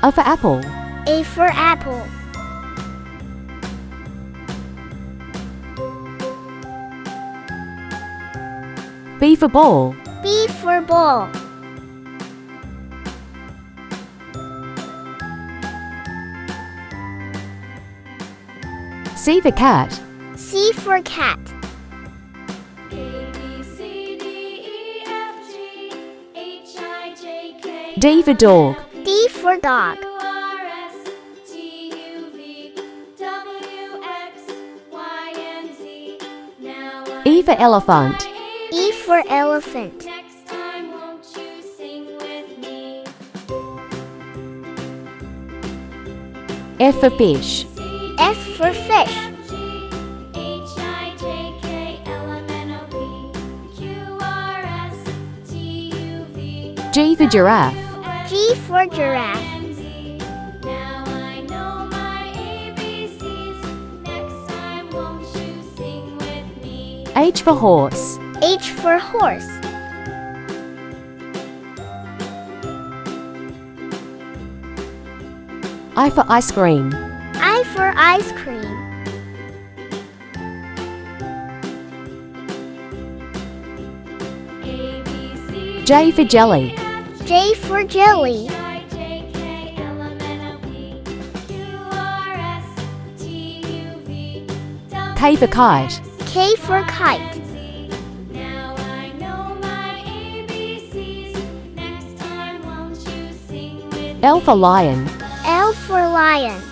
A for apple. A for apple. B for ball. B for ball. C for cat. C for cat. D for dog. D for dog. E for elephant. E for elephant. F for fish. F for fish. G for giraffe. G for giraffe. H for horse. H for horse. I for ice cream. I for ice cream. J for jelly. J for jelly. K for kite. K for kite. L for lion. L for lion.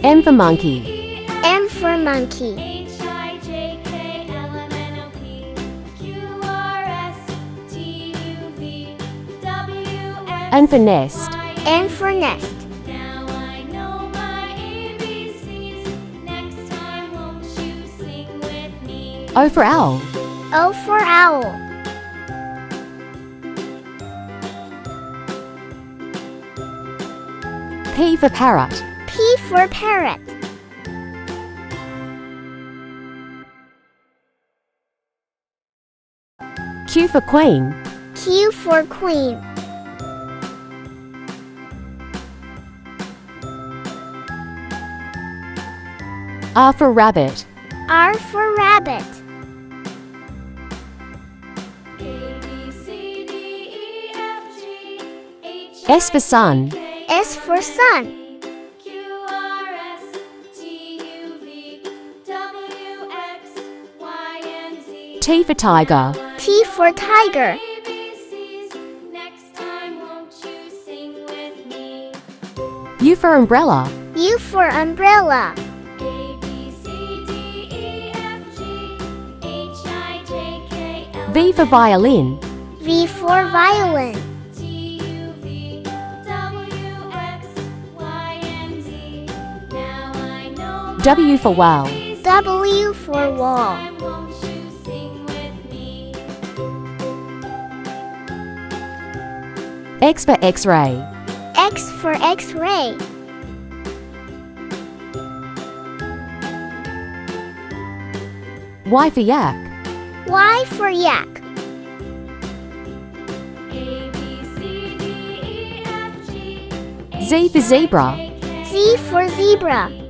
M for monkey. M for monkey. N for nest. N for nest. O for owl. O for owl. P for parrot. P for parrot. Q for queen. Q for queen. R for rabbit. R for rabbit. S for sun. S for sun. T for tiger. T for tiger. U for umbrella. U for umbrella. V for violin. V for violin. W for whale. W for wall. X for x-ray. X for x-ray. Y for yak. Y for yak. Z for zebra. Z for zebra.